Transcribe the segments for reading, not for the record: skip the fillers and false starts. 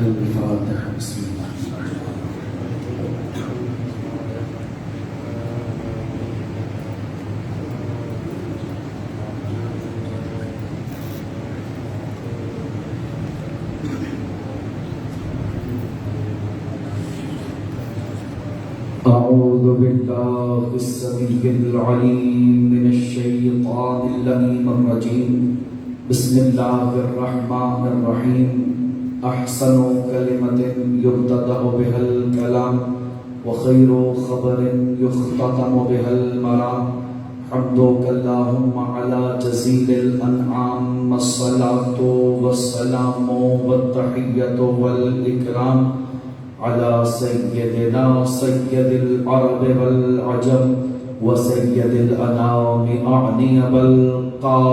الفاتحة بسم الله أعوذ بالله السميع العليم من الشيطان اللعين الرجيم بسم الله الرحمن الرحيم أحسن كلمة يبتدأ بها الكلام وخير خبر يختتم بها المرام حمدك اللهم على جزيل الأنعام الصلاة والسلام والتحية والإكرام على سيدنا سيد العرب والعجم وسيد الأنام أعني بالقاسم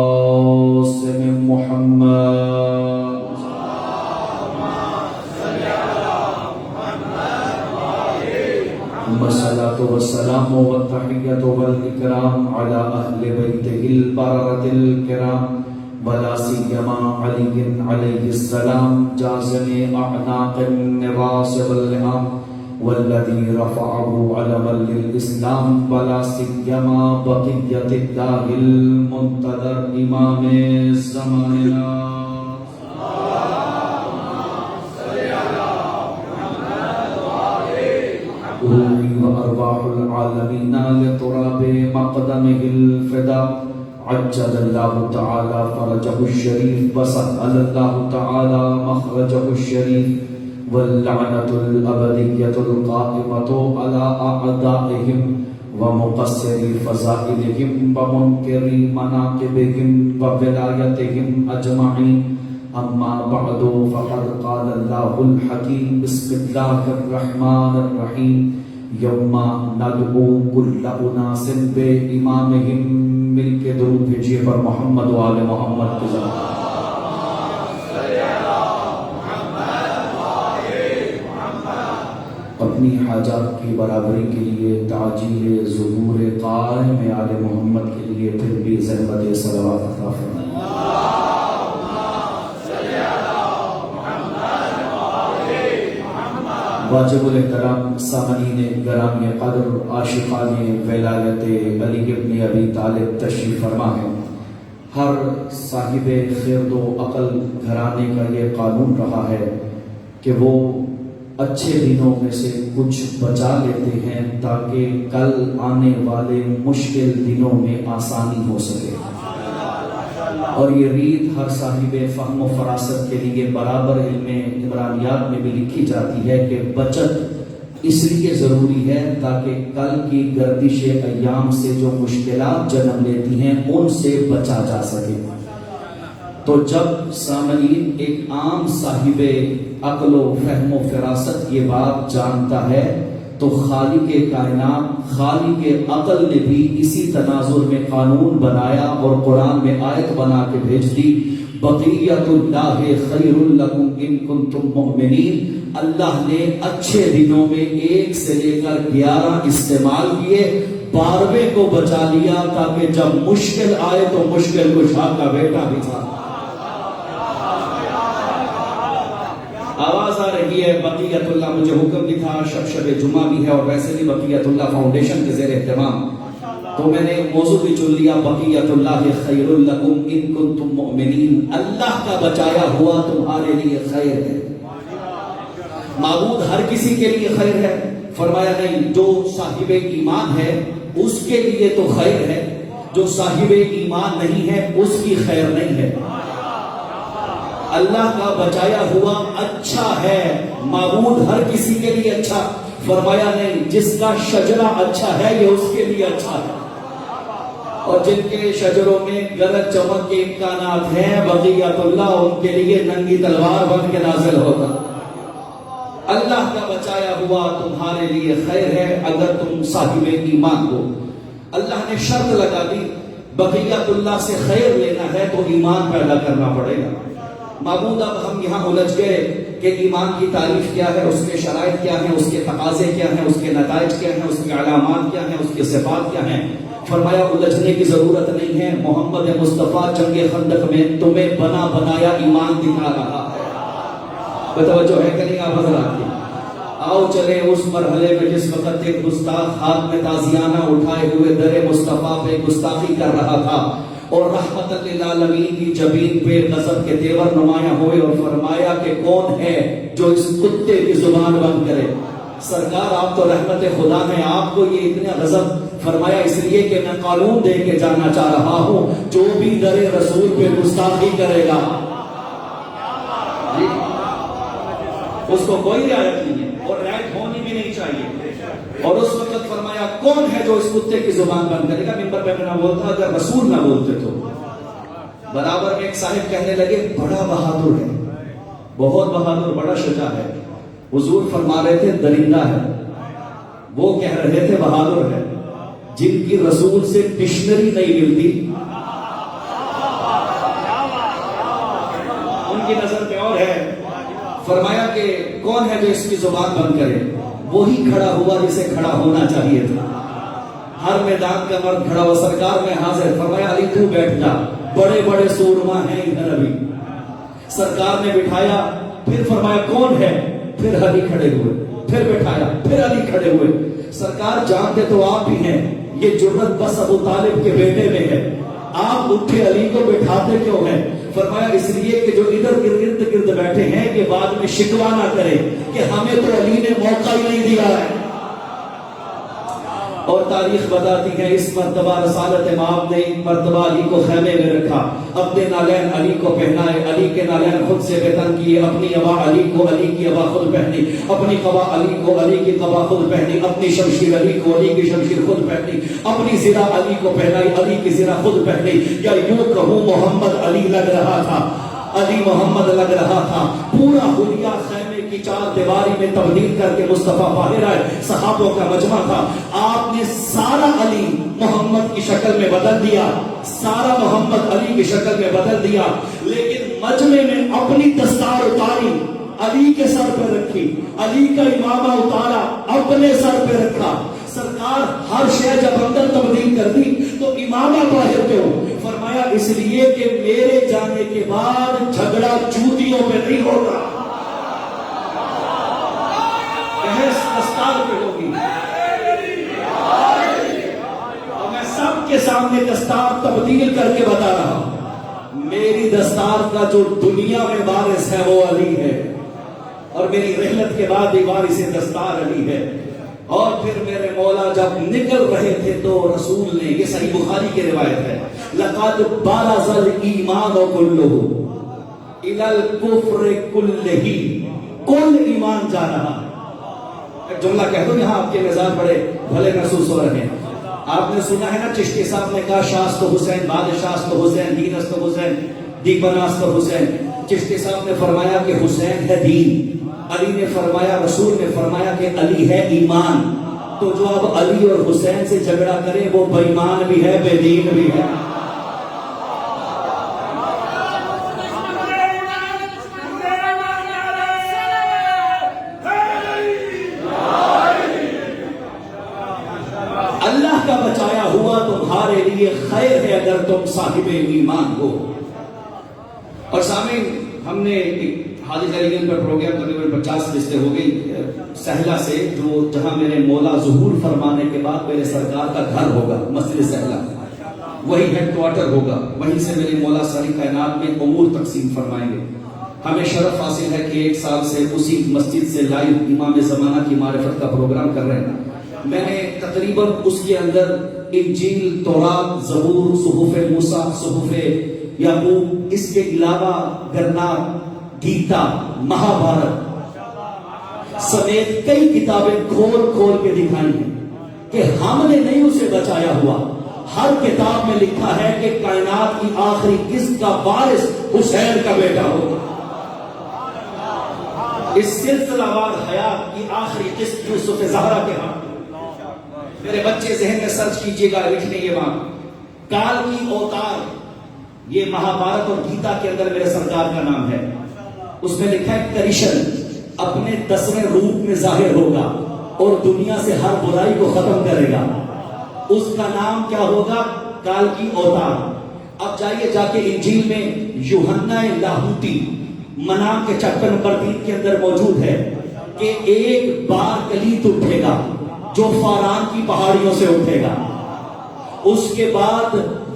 محمد الصلاة والسلام والتحية والإكرام على أهل بيته البررة الكرام ولا سيما علي عليه السلام جازم أعناق النراس واللئام والذي رفعه علما للإسلام ولا سيما بقية الله المنتظر إمام زماننا روحي وأرواح العالمين لتراب مقدمه الفداء عجل الله تعالى فرجه الشريف وسهل الله تعالى مخرجه الشريف واللعنة الأبدية القائمة على أعدائهم ومقصر فزائلهم ومنكر مناقبهم وولايتهم أجمعين أما بعد فقد قال الله الحكيم بسم الله الرحمن الرحيم يوم ندعو كل أناس بإمامهم مل کے درود بھیجیے پر محمد و آل محمد کے ذریعے اپنی حاجات کی برابری کے لیے تعجیل ظہور قائم آل محمد کے لیے پھر بھی زحمت صلوات عطا فرمائیں۔ واجب الاحترام سامعین گرامی قدر عاشقان ولایت علی ابن ابی طالب تشریف فرما ہے۔ ہر صاحب خرد و عقل گھرانے کا یہ قانون رہا ہے کہ وہ اچھے دنوں میں سے کچھ بچا لیتے ہیں تاکہ کل آنے والے مشکل دنوں میں آسانی ہو سکے، اور یہ ریت ہر صاحب فہم و فراست کے لیے برابر علم عمرانیات میں بھی لکھی جاتی ہے کہ بچت اس لیے ضروری ہے تاکہ کل کی گردش ایام سے جو مشکلات جنم لیتی ہیں ان سے بچا جا سکے۔ تو جب سامعین ایک عام صاحب عقل و فہم و فراست یہ بات جانتا ہے تو خالق کائنات خالق عقل نے بھی اسی تناظر میں قانون بنایا اور قرآن میں آیت بنا کے بھیج دی، بقیت اللہ خیر لکم ان کنتم مؤمنین۔ اللہ نے اچھے دنوں میں 1 سے لے کر 11 استعمال کیے، 12ویں کو بچا لیا تاکہ جب مشکل آئے تو مشکل کشا کا بیٹا بھی تھا۔ آواز آ رہی ہے؟ بقیت اللہ مجھے حکم بھی تھا، شب جمعہ بھی ہے اور ویسے بھی بقیت اللہ فاؤنڈیشن کے زیر اہتمام، تو میں نے موضوع بھی چن لیا، بقیت اللہ خیر لکم ان کنتم مؤمنین۔ اللہ کا بچایا ہوا تمہارے لیے خیر ہے۔ معبود ہر کسی کے لیے خیر ہے؟ فرمایا نہیں، جو صاحب ایمان ہے اس کے لیے تو خیر ہے، جو صاحب ایمان نہیں ہے اس کی خیر نہیں ہے۔ اللہ کا بچایا ہوا اچھا ہے، معبود ہر کسی کے لیے اچھا، فرمایا نہیں جس کا شجرہ اچھا ہے یہ اس کے لیے اچھا ہے۔ اور جن کے شجروں میں گرج چمک کے امکانات ہیں، بقیت اللہ ان کے لیے ننگی تلوار بن کے نازل ہوگا۔ اللہ کا بچایا ہوا تمہارے لیے خیر ہے اگر تم صاحب ایمان ہو۔ اللہ نے شرط لگا دی، بقیت اللہ سے خیر لینا ہے تو ایمان پیدا کرنا پڑے گا۔ معبود اب ہم یہاں الجھ گئے کہ ایمان کی تعریف کیا ہے، اس کے شرائط کیا ہیں، اس کے تقاضے کیا ہیں، اس کے نتائج کیا ہیں، اس کے علامات کیا ہیں، اس کے صفات کیا ہیں۔ فرمایا الجھنے کی ضرورت نہیں ہے، محمد مصطفیٰ جنگ خندق میں تمہیں بنا بنایا ایمان دکھا رہا ہے۔ بتوجہ ہے کہ نہیں آپ حضرات کی؟ آؤ چلے اس مرحلے میں جس وقت ایک گستاخ ہاتھ میں تازیانہ اٹھائے ہوئے در مصطفیٰ پہ گستاخی کر رہا تھا اور رحمت للعالمین کی جبین پہ غضب کے تیور نمایاں ہوئے اور فرمایا کہ کون ہے جو اس کتے کی زبان بند کرے؟ سرکار آپ تو رحمت خدا ہیں، آپ کو یہ اتنا غضب؟ فرمایا اس لیے کہ میں قانون دے کے جانا چاہ رہا ہوں، جو بھی در رسول پہ گستاخی کرے گا اس کو کوئی رعایت نہیں ہے اور رعایت ہونی بھی نہیں چاہیے۔ اور اس وقت فرمایا کون ہے جو اس کتے کی زبان بند کرے گا؟ منبر پہ میں نہ بولتا اگر رسول نہ بولتے تو۔ برابر میں ایک صاحب کہنے لگے بڑا بہادر ہے، بہت بہادر، بڑا شجاع ہے۔ حضور فرما رہے تھے درندہ ہے، وہ کہہ رہے تھے بہادر ہے۔ جن کی رسول سے ڈکشنری نہیں ملتی ان کی نظر پہ اور ہے۔ فرمایا کہ کون ہے جو اس کی زبان بند کرے؟ وہی کھڑا ہوا جسے کھڑا ہونا چاہیے تھا۔ ہر میدان کا مرد کھڑا ہوا، سرکار میں حاضر۔ فرمایا علی تو بیٹھ جا، بڑے بڑے سورما ہیں ادھر ابھی۔ سرکار نے بٹھایا، پھر فرمایا کون ہے؟ پھر علی کھڑے ہوئے، پھر بٹھایا، پھر علی کھڑے ہوئے۔ سرکار جانتے تو آپ بھی ہیں، یہ جرأت بس ابو طالب کے بیٹے میں ہے، آپ اٹھے علی کو بٹھاتے کیوں ہیں؟ فرمایا اس لیے کہ جو ادھر ارد گرد بیٹھے ہیں کہ بعد میں شکوہ نہ کرے کہ ہمیں تو علی نے موقع ہی نہیں دیا ہے۔ اور تاریخ بتاتی ہے اس مرتبہ رسالت مآب نے ایک مرتبہ علی کو خیمے میں رکھا، اپنے نالین علی کو پہنائے، علی کے نالین خود سے بتن کیے، اپنی عبا علی کو، علی کی عبا خود پہنی، اپنی قبا علی کو، علی کی قبا خود پہنی، اپنی شمشیر علی کو، علی کی شمشیر خود پہنی، اپنی زرہ علی کو پہنائی، علی کی زرہ خود پہنی۔ یا یوں کہوں محمد علی لگ رہا تھا، علی محمد لگ رہا تھا۔ پورا حلیہ خیمے کی چار دیواری میں تبدیل کر کے مصطفیٰ باہر آئے، صحابوں کا مجمع تھا۔ آپ نے سارا علی محمد کی شکل میں بدل دیا، سارا محمد علی کی شکل میں بدل دیا، لیکن مجمع میں اپنی دستار اتاری، علی کے سر پہ رکھی، علی کا امامہ اتارا، اپنے سر پہ رکھا۔ سرکار ہر شے جب اندر تبدیل کر دی تو امامہ باہر کیوں؟ فرمایا اس لیے کہ میرے جانے کے بعد جھگڑا جوتیوں پہ نہیں ہوگا، بحث دستار پہ ہوگی۔ اور میں سب کے سامنے دستار تبدیل کر کے بتا رہا ہوں، میری دستار کا جو دنیا میں وارث ہے وہ علی ہے، اور میری رحلت کے بعد بھی وارث دستار علی ہے۔ اور پھر میرے مولا جب نکل رہے تھے تو رسول نے، یہ صحیح بخاری کی روایت ہے، لقد بارز الایمان کلہ الی الکفر کلہ، کل ایمان جا رہا۔ ایک جملہ کہہ دو یہاں، آپ کے مزاج بڑے بھلے محسوس ہو رہے ہیں۔ آپ نے سنا ہے نا چشتی صاحب نے کہا شاست حسین، بادشاست حسین، دینست حسین، دیپناست حسین۔ چشتی صاحب نے فرمایا کہ حسین ہے دین، علی نے فرمایا، رسول نے فرمایا کہ علی ہے ایمان۔ تو جو اب علی اور حسین سے جھگڑا کرے وہ بے ایمان بھی ہے، بے دین بھی ہے۔ اللہ کا بچایا ہوا تمہارے لیے خیر ہے اگر تم صاحب ایمان ہو۔ اور سامعین، ہم نے حاجی علی پر پروگرام تقریباً 50 قسطیں ہو گئی سہلا سے، جو جہاں میرے مولا ظہور فرمانے کے بعد میرے سرکار کا گھر ہوگا، مسجد سہلا، وہی ہیڈ کوارٹر ہوگا، وہیں سے میرے مولا ساری کائنات میں امور تقسیم فرمائیں گے۔ ہمیں شرف حاصل ہے کہ 1 سال سے اسی مسجد سے لائیو امام زمانہ کی معرفت کا پروگرام کر رہے ہیں۔ میں نے تقریباً اس کے اندر انجیل، تورات، زبور، صحف موسیٰ، صحف یعقوب، اس کے علاوہ گرنات، گیتا، مہابھارت سمیت کئی کتابیں کھول کھول کے دکھائی ہیں کہ ہم نے نہیں اسے بچایا ہوا، ہر کتاب میں لکھا ہے کہ کائنات کی آخری قسط کا وارث حسین کا بیٹا ہوگا. اس سلسلہ وار حیات کی آخری قسط یوسف زہرا کے ہاتھ. میرے بچے ذہن میں سرچ کیجئے گا، لکھ لیں گے وہاں. کال کی اوتار، یہ مہابھارت اور گیتا کے اندر میرے سرکار کا نام ہے. اس میں لکھا ہے کرشن اپنے 10ویں روپ میں ظاہر ہوگا اور دنیا سے ہر برائی کو ختم کرے گا. اس کا نام کیا ہوگا؟ کال کی اوتار. اب جائیے جا کے انجیل میں یوحنا لاہوتی منام کے چیپٹر نمبر 3 کے اندر موجود ہے کہ ایک بار کلیت اٹھے گا جو فاران کی پہاڑیوں سے اٹھے گا. اس کے بعد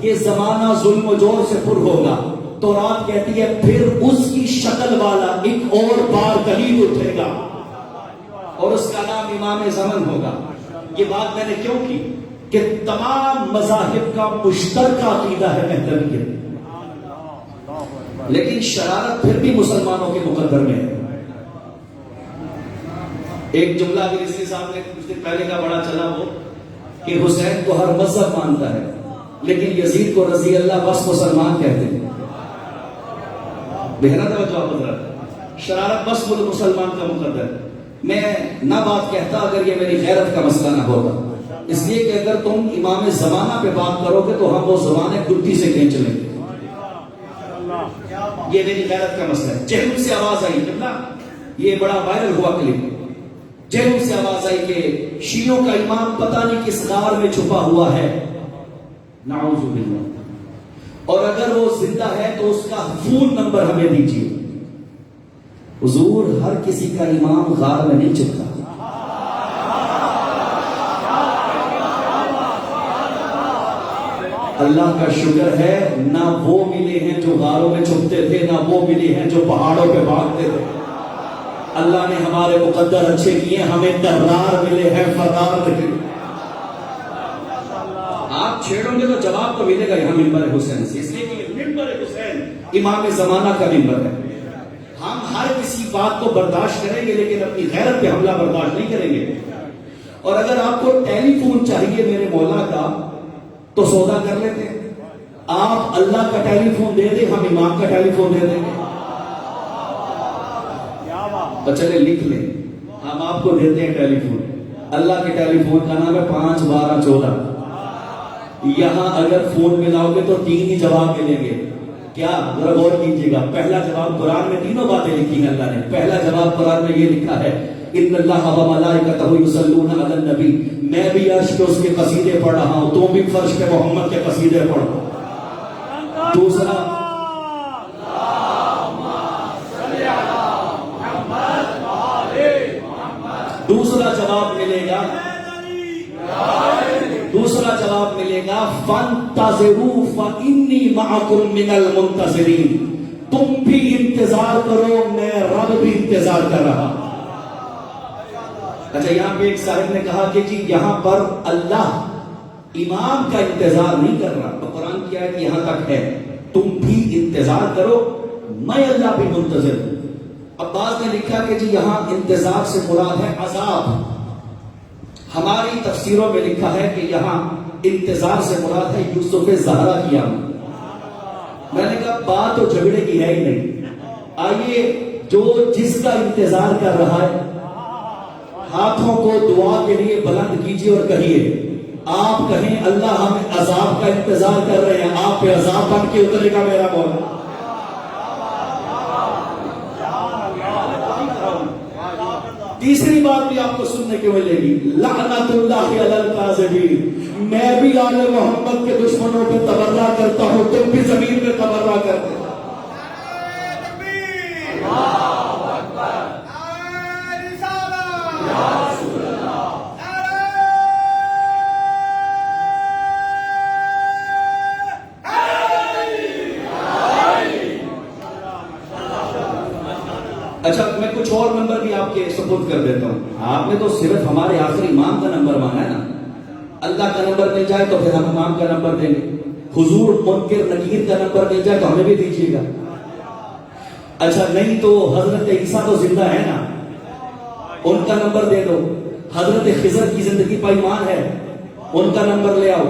یہ زمانہ ظلم و جور سے پر ہوگا. تورات کہتی ہے پھر اس کی شکل والا ایک اور بار کلیت اٹھے گا اور اس کا نام امام زمن ہوگا. یہ بات میں نے کیوں کی کہ تمام مذاہب کا مشترکہ عقیدہ ہے مہدویت، لیکن شرارت پھر بھی مسلمانوں کے مقدر میں ہے. ایک جملہ بھی رضوی صاحب نے کچھ دن پہلے کا بڑا چلا وہ کہ حسین کو ہر مذہب مانتا ہے لیکن یزید کو رضی اللہ بس مسلمان کہتے ہیں. بہرا توجہ حضرت، شرارت بس وہ مسلمان کا مقدر. میں نہ بات کہتا اگر یہ میری غیرت کا مسئلہ نہ ہوتا، اس لیے کہ اگر تم امام زمانہ پہ بات کرو گے تو ہم وہ زمانے گٹی سے کھینچ لیں گے. یہ میری غیرت کا مسئلہ ہے. جہنم سے آواز آئی جملہ، یہ بڑا وائرل ہوا کلپ. جہنم سے آواز آئی کہ شیعوں کا امام پتہ نہیں کس غار میں چھپا ہوا ہے، نعوذ باللہ، اور اگر وہ زندہ ہے تو اس کا فون نمبر ہمیں دیجیے. حضور ہر کسی کا امام غار میں نہیں چھپتا. اللہ کا شکر ہے نہ وہ ملے ہیں جو غاروں میں چھپتے تھے، نہ وہ ملے ہیں جو پہاڑوں پہ بھاگتے تھے. اللہ نے ہمارے مقدر اچھے کیے، ہمیں درار ملے ہیں، فرار نہیں. آپ چھیڑوں گے تو جواب تو ملے گا یہاں منبر حسین سے، اس لیے کہ منبر حسین امام زمانہ کا منبر ہے. ہم ہر کسی بات کو برداشت کریں گے لیکن اپنی غیرت پہ حملہ برداشت نہیں کریں گے. اور اگر آپ کو ٹیلی فون چاہیے میرے مولا کا تو سودا کر لیتے ہیں. آپ اللہ کا ٹیلی فون دے دیں، ہم امام کا ٹیلی فون دے دیں گے. تو چلے لکھ لیں، ہم آپ کو دیتے ہیں ٹیلی فون. اللہ کے ٹیلی فون کا نام ہے 5 12 14. یہاں اگر فون ملاؤ گے تو 3 ہی جواب ملیں گے. کیا؟ ذرا غور کیجیے گا. پہلا جواب قرآن میں 3 باتیں لکھی ہیں اللہ نے. پہلا جواب قرآن میں یہ لکھا ہے ان اللہ و ملائکتہ یصلون علی النبی. میں بھی عرش پہ اس کے قصیدے پڑھ رہا ہوں، تم بھی فرش پہ محمد کے قصیدے پڑھو. دوسرا جواب ملے گا فانتظروا فانی معکم من المنتظرین. تم بھی انتظار کرو، میں رب بھی انتظار کر رہا. اچھا یہاں پہ ایک صاحب نے کہا کہ جی یہاں پر اللہ امام کا انتظار نہیں کر رہا. تو قرآن کی آیت یہاں تک ہے تم بھی انتظار کرو، میں اللہ بھی منتظر ہوں. عباس نے لکھا کہ جی یہاں انتظار سے مراد ہے عذاب. ہماری تفسیروں میں لکھا ہے کہ یہاں انتظار سے مراد ہے یوسف زہرا کی آمد. میں نے کہا بات تو جھگڑے کی ہے ہی نہیں. آئیے جو جس کا انتظار کر رہا ہے ہاتھوں کو دعا کے لیے بلند کیجیے اور کہیے. آپ کہیں اللہ ہمیں عذاب کا انتظار کر رہے ہیں، آپ پہ عذاب بن کے اترے گا میرا مولا. تیسری بات بھی آپ کو سننے کو ملے گی، لعنت اللہ علی الکاذبین. میں بھی آل محمد کے دشمنوں پہ تبرہ کرتا ہوں، تم بھی زمین پہ تبرہ کرتے. اچھا میں کچھ اور نمبر بھی آپ کے سپورٹ کر دیتا ہوں. آپ نے تو صرف ہمارے آخری امام کا نمبر مانا ہے نا. اللہ کا نمبر مل جائے تو پھر ہم امام کا نمبر دیں گے. حضور منکر نکیر کا نمبر مل جائے تو ہمیں بھی دیجیے گا. اچھا نہیں تو حضرت عیسیٰ تو زندہ ہے نا، ان کا نمبر دے دو. حضرت خضر کی زندگی پر ایمان ہے، ان کا نمبر لے آؤ.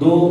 2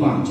5,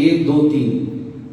1 2 3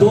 2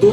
2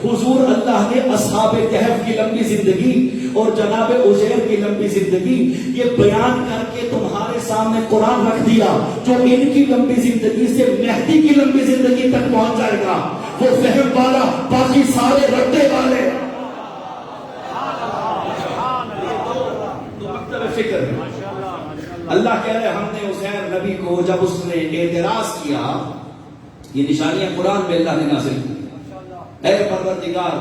حضور اللہ نے اصحاب کہف کی لمبی زندگی اور جناب عزیر کی لمبی زندگی یہ بیان کر کے تمہارے سامنے قرآن رکھ دیا. جو ان کی لمبی زندگی سے مہدی کی لمبی زندگی تک پہنچ جائے گا وہ فہم والا، باقی سارے رٹے والے. تو مکتب فکر ہے. اللہ کہہ رہے ہم نے عزیر نبی کو جب اس نے اعتراض کیا، یہ نشانیاں قرآن میں اللہ نے نازل کی. اے پروردگار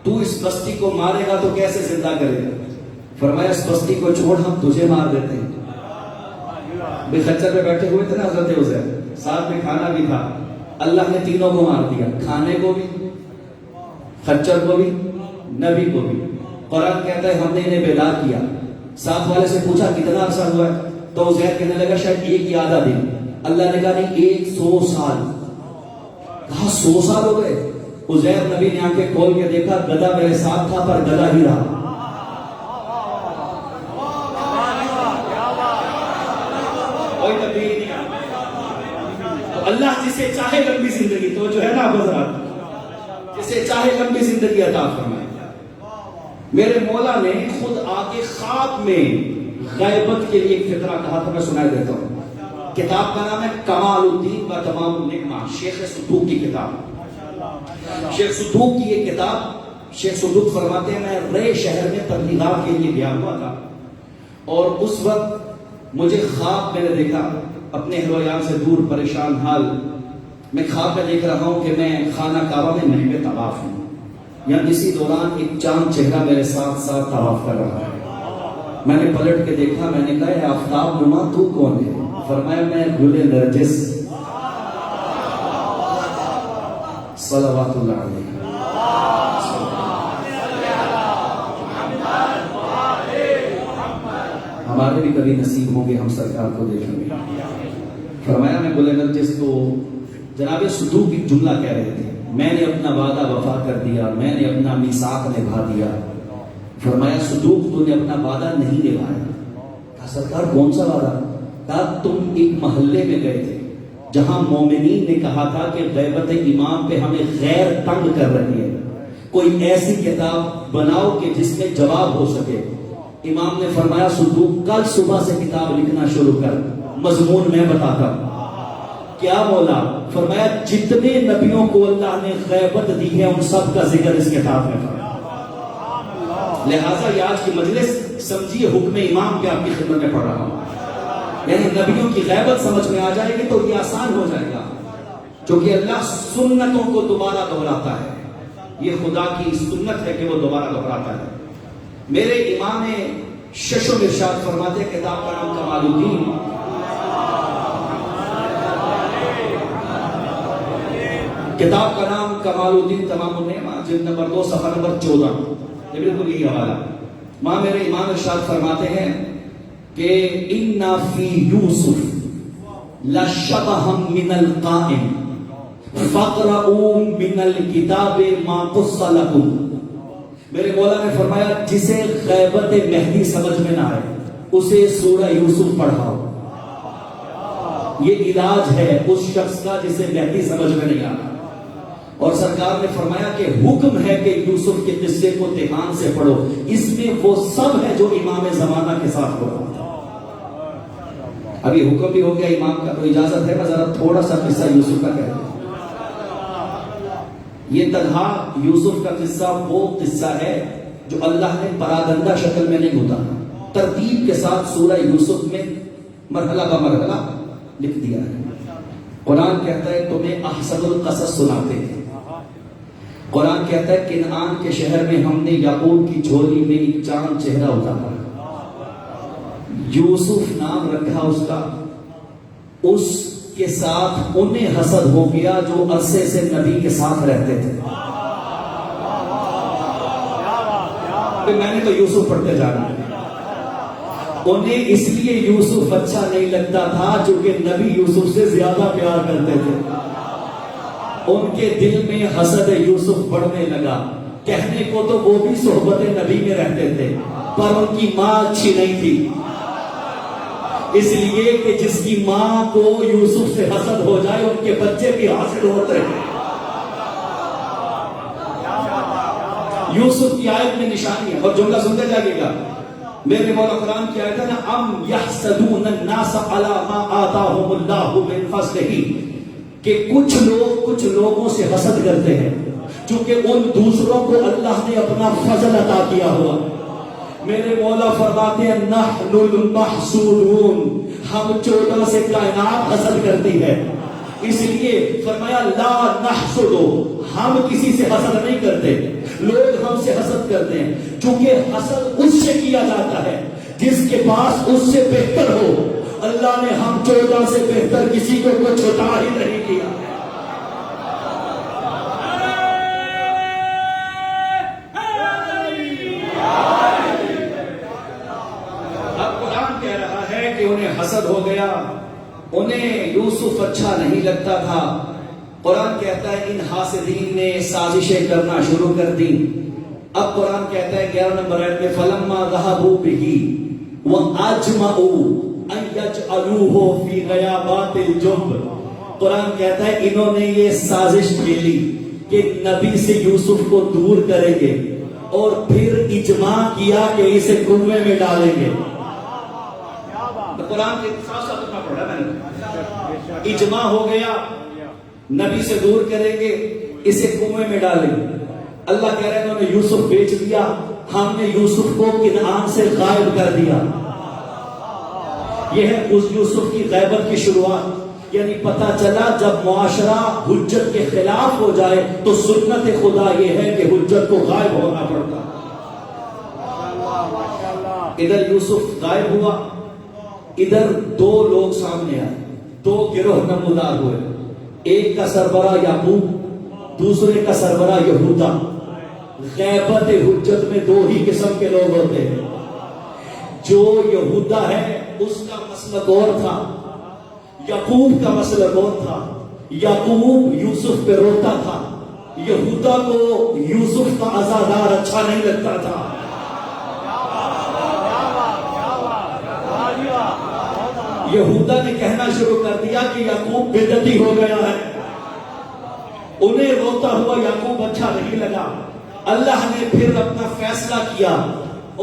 تو اس بستی کو مارے گا تو کیسے زندہ کرے گا؟ فرمایا اس بستی کو چھوڑ ہم تجھے مار دیتے ہیں. بے خچر پہ بیٹھے ہوئے تھے نا حضرت عزیر، ساتھ میں کھانا بھی تھا. اللہ نے تینوں کو مار دیا، کھانے کو بھی، خچر کو بھی، نبی کو بھی. قرآن کہتا ہے ہم نے انہیں بیدار کیا. ساتھ والے سے پوچھا کتنا عرصہ ہوا ہے؟ تو عزیر کہنے لگا شاید ایک یا آدھا دن. اللہ نے کہا نہیں 100 سال. کہا 100 سال ہو گئے؟ عزیر نبی نے آنکھیں کھول کے دیکھا گدھا میرے ساتھ تھا پر گدھا ہی رہا. کوئی تبدیلی نہیں آئی. تو اللہ جسے چاہے لمبی زندگی، تو جو ہے نا حضرات، جسے چاہے لمبی زندگی عطا فرمائے. میرے مولا نے خود آگے خواب میں غیبت کے لیے ایک فقرہ کہا تھا، میں سنائی دیتا ہوں. کتاب کا نام ہے کمال الدین و تمام النعمہ، شیخ صدوق کی کتاب. شیخ صدوق کی یہ کتاب، شیخ صدوق فرماتے ہیں میں رے شہر میں تبلیغات کے لیے گیا ہوا تھا اور اس وقت مجھے خواب میں نے دیکھا، اپنے اہل و عیال سے دور پریشان حال میں خواب میں دیکھ رہا ہوں کہ میں خانہ کعبہ میں محو طواف ہوں. یہاں اسی دوران ایک چاند چہرہ میرے ساتھ ساتھ طواف کر رہا ہے. میں نے پلٹ کے دیکھا، میں نے کہا اے آفتاب نما تو کون ہے؟ فرمایا میں گل نرجس صلوات اللہ علیہ. ہمارے بھی کبھی نصیب ہوں گے ہم سرکار کو دیکھیں گے. فرمایا میں گل نرجس. تو جناب صدوق ایک جملہ کہہ رہے تھے، میں نے اپنا وعدہ وفا کر دیا، میں نے اپنا میثاق نبھا دیا. فرمایا صدوق تو نے اپنا وعدہ نہیں نبھایا. کہا سرکار کون سا وعدہ؟ کہا تم ایک محلے میں گئے تھے جہاں مومنین نے کہا تھا کہ غیبت امام پہ ہمیں غیر تنگ کر رہی ہے، کوئی ایسی کتاب بناؤ کہ جس میں جواب ہو سکے. امام نے فرمایا صدوق کل صبح سے کتاب لکھنا شروع کر، مضمون میں بتاتا ہوں. کیا مولا؟ فرمایا جتنے نبیوں کو اللہ نے غیبت دی ہے ان سب کا ذکر اس کتاب میں فرمایا. لہٰذا یہ آج کی مجلس سمجھیے حکم امام کے آپ کی خدمت میں پڑھ رہا ہوں. یعنی نبیوں کی غیبت سمجھ میں آ جائے گی تو یہ آسان ہو جائے گا، کیونکہ اللہ سنتوں کو دوبارہ دہراتا ہے. یہ خدا کی سنت ہے کہ وہ دوبارہ دہراتا ہے. میرے امام ششم ارشاد فرماتے ہیں کتاب کا نام کمال الدین. کتاب کا نام کمال الدین تمام النعمہ، جلد نمبر 2 صفحہ نمبر 14. یہ بالکل یہی حوالہ. وہاں میرے امام ارشاد فرماتے ہیں کہ اِنَّ فِي یوسف لَشَبَهًا مِنَ الْقَائِمِ فَقْرَؤُوا مِنَ الْكِتَابِ مَا قُصَّ لَكُمْ. میرے مولا نے فرمایا جسے غیبت مہدی سمجھ میں نہ آئے اسے سورہ یوسف پڑھاؤ. یہ علاج ہے اس شخص کا جسے مہدی سمجھ میں نہیں آتا. اور سرکار نے فرمایا کہ حکم ہے کہ یوسف کے قصے کو دھیان سے پڑھو، اس میں وہ سب ہے جو امام زمانہ کے ساتھ ہو رہا. ابھی حکم بھی ہو گیا امام کا، تو اجازت ہے میں ذرا تھوڑا سا قصہ یوسف کا کہہ دوں. یہ تنہا یوسف کا قصہ وہ قصہ ہے جو اللہ نے پراگندہ شکل میں نہیں ہوتا، ترتیب کے ساتھ سورہ یوسف میں مرحلہ با مرحلہ لکھ دیا ہے. قرآن کہتا ہے تمہیں احسن القصص سناتے ہیں. قرآن کہتا ہے کنعان کے شہر میں ہم نے یعقوب کی جھولی میں ایک چاند چہرہ اتارا، یوسف نام رکھا اس کا. اس کے ساتھ انہیں حسد ہو گیا جو عرصے سے نبی کے ساتھ رہتے تھے. میں نے تو یوسف پڑھتے جانا. انہیں اس لیے یوسف اچھا نہیں لگتا تھا چونکہ نبی یوسف سے زیادہ پیار کرتے تھے. ان کے دل میں حسد یوسف بڑھنے لگا. کہنے کو تو وہ بھی صحبت نبی میں رہتے تھے پر ان کی ماں اچھی نہیں تھی، اس لیے کہ جس کی ماں کو یوسف سے حسد ہو جائے ان کے بچے بھی حاصل ہوتے ہیں. یوسف کی آیت میں نشانی ہے. اور جملہ سنتے جائیے گا, میرے مولا قرآن کی آیت ہے نا, ام یحسدون الناس علی ما آتاہم اللہ من فضلہ, کہ کچھ لوگوں سے حسد کرتے ہیں چونکہ ان دوسروں کو اللہ نے اپنا فضل عطا کیا ہوا. میرے مولا فرماتے ہیں نحن المحسودون, ہم 14 سے کائنات حسد کرتی ہے, اس لیے فرمایا لا نحسدو, ہم کسی سے حسد نہیں کرتے. لوگ ہم سے حسد کرتے ہیں چونکہ حسد اس سے کیا جاتا ہے جس کے پاس اس سے بہتر ہو. اللہ نے ہم 14 سے بہتر کسی کو کچھ عطا ہی نہیں کیا. انہیں حسد ہو گیا, انہیں یوسف اچھا نہیں لگتا تھا. قرآن کہتا ہے ان حاسدین نے سازشیں کرنا شروع کر دی. اب قرآن کہتا ہے 11 نمبر آیت میں فلما ذهبوا به واجمعوا ان يجعلوه في غيابات الجب. قرآن کہتا ہے انہوں نے یہ سازش کھیلی کہ نبی سے یوسف کو دور کریں گے اور پھر اجماع کیا کہ اسے کنویں میں ڈالیں گے. قرآن کے ساتھ ساتھ اتنا پڑھا میں نے, اجماع ہو گیا نبی سے دور کریں گے, اسے کنویں میں ڈالیں گے. اللہ کہہ رہے ہیں انہوں نے یوسف بیچ دیا, ہم نے یوسف کو کنعان سے غائب کر دیا. یہ ہے اس یوسف کی غیبت کی شروعات. یعنی پتہ چلا جب معاشرہ حجت کے خلاف ہو جائے تو سنت خدا یہ ہے کہ حجت کو غائب ہونا پڑتا. ادھر یوسف غائب ہوا, ادھر 2 لوگ سامنے آئے, 2 گروہ نمودار ہوئے. ایک کا سربراہ یعقوب, دوسرے کا سربراہ یہودا. غیبت حجت میں 2 ہی قسم کے لوگ ہوتے ہیں. جو یہودا ہے اس کا مسلک اور تھا, یعقوب کا مسلک اور تھا. یعقوب یوسف پہ روتا تھا, یہودا کو یوسف کا عزادار اچھا نہیں لگتا تھا. یہودا نے کہنا شروع کر دیا کہ یعقوب بدعتی ہو گیا ہے. انہیں روتا ہوا یعقوب اچھا نہیں لگا. اللہ نے پھر اپنا فیصلہ کیا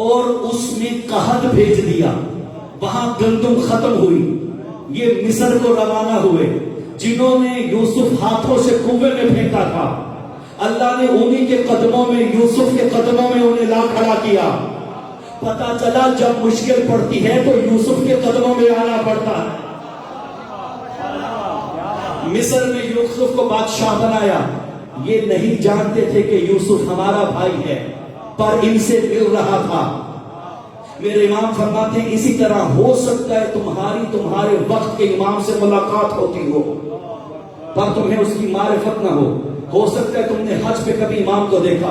اور اس میں قحط بھیج دیا. وہاں گندم ختم ہوئی. یہ مصر کو روانہ ہوئے. جنہوں نے یوسف ہاتھوں سے کنویں میں پھینکا تھا, اللہ نے انہی کے قدموں میں, یوسف کے قدموں میں انہیں لا کھڑا کیا. پتا چلا جب مشکل پڑتی ہے تو یوسف کے قدموں میں آنا پڑتا ہے. مصر میں یوسف کو بادشاہ بنایا. یہ نہیں جانتے تھے کہ یوسف ہمارا بھائی ہے, پر ان سے مل رہا تھا. میرے امام فرماتے ہیں اسی طرح ہو سکتا ہے تمہارے وقت کے امام سے ملاقات ہوتی ہو پر تمہیں اس کی معرفت نہ ہو. ہو سکتا ہے تم نے حج پہ کبھی امام کو دیکھا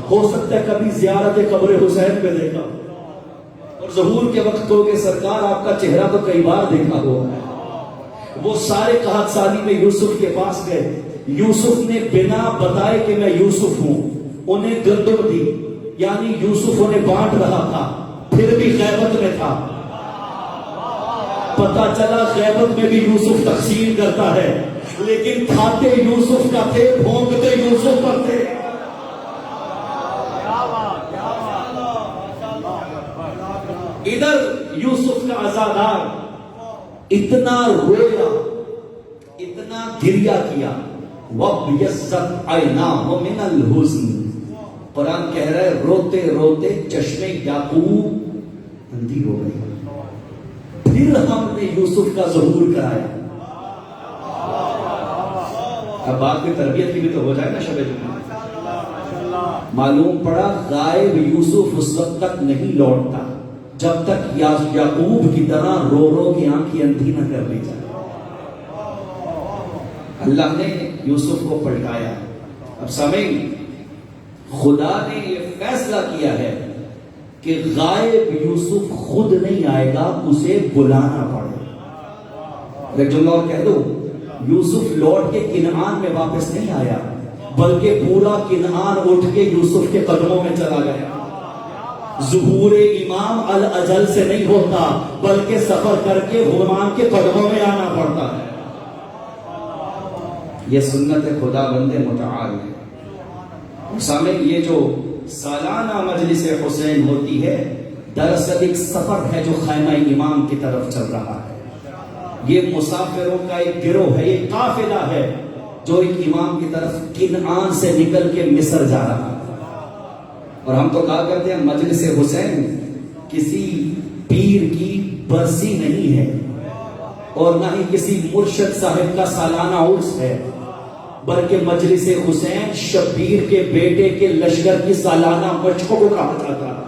ہو سکتا ہے کبھی زیارت قبر حسین پہ دیکھا ہو, اور ظہور کے وقت کو کہ سرکار آپ کا چہرہ تو کئی بار دیکھا ہو. وہ سارے قحط سالی میں یوسف کے پاس گئے. یوسف نے بنا بتائے کہ میں یوسف ہوں انہیں گندم دی, یعنی یوسف انہیں بانٹ رہا تھا, پھر بھی غیبت میں تھا. پتا چلا غیبت میں بھی یوسف تقسیم کرتا ہے, لیکن کھاتے یوسف کا تھے, بھونکتے یوسف پر تھے. ادھر یوسف کا عزادار اتنا رویا, اتنا گریا کیا, وَبْيَضَّتْ عَيْنَاهُ مِنَ الْحُزْنِ. قرآن کہہ رہا ہے روتے روتے چشمے یعقوب اندھی ہو گئی. پھر ہم نے یوسف کا ظہور کرایا. اب بات میں تربیت کی بھی تو ہو جائے نا شب جمعہ. معلوم پڑا غائب یوسف اس وقت تک نہیں لوٹتا جب تک یعقوب کی طرح رو رو کی آنکھیں اندھی نہ کر لی جائے. اللہ نے یوسف کو پلٹایا. اب سامعین, خدا نے یہ فیصلہ کیا ہے کہ غائب یوسف خود نہیں آئے گا, اسے بلانا پڑے گا. ایک جملہ اور کہہ دو, یوسف لوٹ کے کنعان میں واپس نہیں آیا, بلکہ پورا کنعان اٹھ کے یوسف کے قدموں میں چلا گیا. ظہور امام الاجل سے نہیں ہوتا, بلکہ سفر کر کے غلام کے قدموں میں آنا پڑتا ہے. یہ سنت خدا بند متعال ہے. سامنے یہ جو سالانہ مجلس حسین ہوتی ہے، دراصل ایک سفر ہے جو خیمہ امام کی طرف چل رہا ہے۔ یہ مسافروں کا ایک گروہ ہے، یہ قافلہ ہے جو ایک امام کی طرف کنعان سے نکل کے مصر جا رہا ہے۔ اور ہم تو کہا کرتے ہیں مجلس حسین کسی پیر کی برسی نہیں ہے اور نہ ہی کسی مرشد صاحب کا سالانہ عرس ہے، بلکہ مجلس حسین شبیر کے بیٹے کے لشکر کی سالانہ مشقوں کو کہا جاتا ہے۔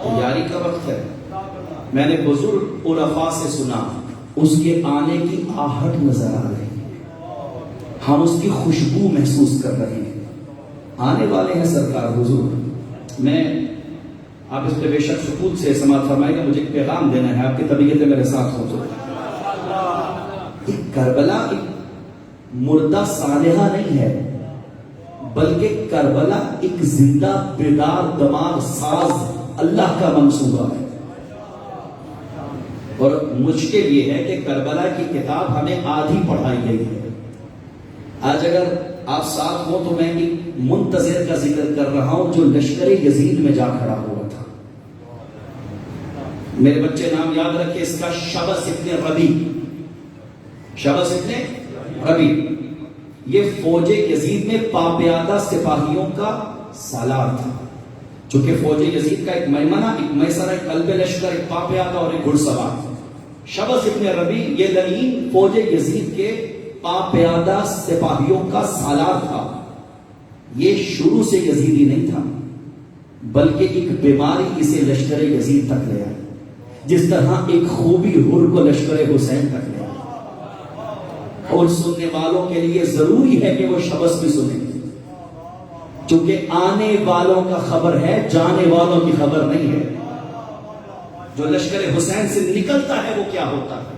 تیاری کا وقت ہے۔ میں نے بزرگ عرفاء سے سنا اس کے آنے کی آہٹ نظر آ رہی ہے، ہم اس کی خوشبو محسوس کر رہے ہیں۔ آنے والے ہیں سرکار حضور۔ میں آپ اس پہ بے شک سکوت سے سماعت فرمائے گا، مجھے ایک پیغام دینا ہے، آپ کی طبیعت میرے ساتھ ہو تو۔ ایک کربلا ایک مردہ صالحہ نہیں ہے، بلکہ کربلا ایک زندہ بیدار دماغ ساز اللہ کا منصوبہ ہے۔ اور مشکل یہ ہے کہ کربلا کی کتاب ہمیں آدھی پڑھائی گئی ہے۔ آج اگر آپ ساتھ ہو تو میں ایک منتظر کا ذکر کر رہا ہوں جو لشکر یزید میں جا کھڑا ہوا تھا۔ میرے بچے نام یاد رکھے اس کا، شبس ابن ربی۔ شبس ابن ربی یہ فوج یزید میں پاپیادہ سپاہیوں کا سالار تھا، چونکہ فوج یزید کا ایک میمنہ، ایک میسرہ، ایک قلب لشکر، ایک پاپیادہ اور ایک گھڑ سوار۔ شبس ابن ربی یہ لعین فوج یزید کے پاپیادہ سپاہیوں کا سالار تھا۔ یہ شروع سے یزیدی نہیں تھا، بلکہ ایک بیماری اسے لشکر یزید تک لے آئی، جس طرح ایک خوبی حر کو لشکر حسین تک لے آئی۔ اور سننے والوں کے لیے ضروری ہے کہ وہ شبس بھی سنیں، چونکہ آنے والوں کا خبر ہے، جانے والوں کی خبر نہیں ہے۔ جو لشکر حسین سے نکلتا ہے وہ کیا ہوتا ہے۔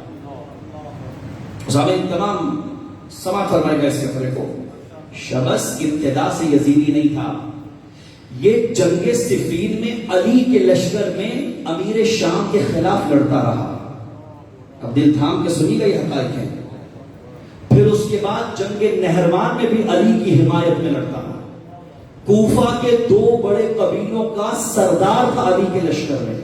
سامعین تمام سماعت فرمائے گا اس فقرے کو۔ شبس ابتدا سے یزیدی نہیں تھا، یہ جنگ صفین میں علی کے لشکر میں امیر شام کے خلاف لڑتا رہا۔ اب دل تھام کے سنی گئی حقائق ہے۔ پھر اس کے بعد جنگ نہروان میں بھی علی کی حمایت میں لڑتا رہا۔ کوفہ کے دو بڑے قبیلوں کا سردار تھا علی کے لشکر میں۔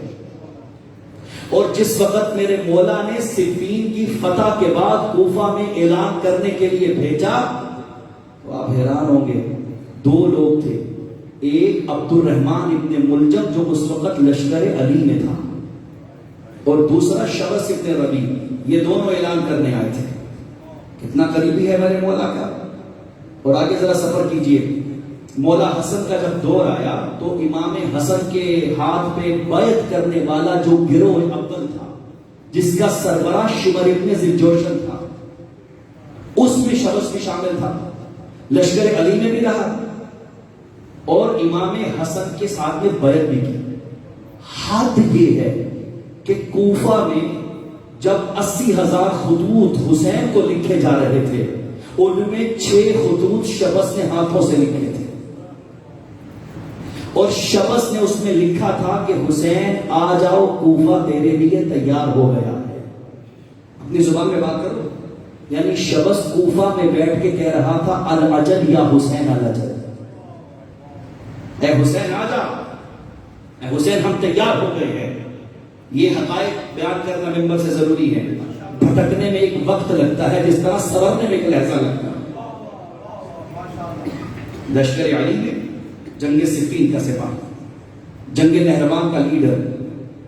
اور جس وقت میرے مولا نے صفین کی فتح کے بعد کوفہ میں اعلان کرنے کے لیے بھیجا تو آپ حیران ہوں گے، دو لوگ تھے، ایک عبد الرحمن ابن ملجم جو اس وقت لشکر علی میں تھا، اور دوسرا شبس ابن ربی، یہ دونوں اعلان کرنے آئے تھے۔ کتنا قریبی ہے میرے مولا کا۔ اور آگے ذرا سفر کیجئے۔ مولا حسن کا جب دور آیا تو امام حسن کے ہاتھ پہ بیعت کرنے والا جو گروہ اول تھا، جس کا سربراہ شمر ابن ذوالجوشن تھا، اس میں شبس بھی شامل تھا، لشکر علی میں بھی رہا اور امام حسن کے ساتھ میں بیعت بھی کی۔ حد یہ ہے کہ کوفہ میں جب 80,000 خطوط حسین کو لکھے جا رہے تھے، ان میں 6 خطوط شبس نے ہاتھوں سے لکھے تھے، اور شبس نے اس میں لکھا تھا کہ حسین آ جاؤ، کوفہ تیرے لیے تیار ہو گیا ہے۔ اپنی زبان میں بات کرو، یعنی شبس کوفہ میں بیٹھ کے کہہ رہا تھا الاجل یا حسین الاجل، اے حسین آ جا، اے حسین ہم تیار ہو گئے ہیں۔ یہ حقائق بیان کرنا ممبر سے ضروری ہے۔ بھٹکنے میں ایک وقت لگتا ہے جس طرح سورنے میں ایک لہجہ لگتا ہے۔ لشکر علی میں جنگ صفین کا سپاہی، جنگ نہروان کا لیڈر،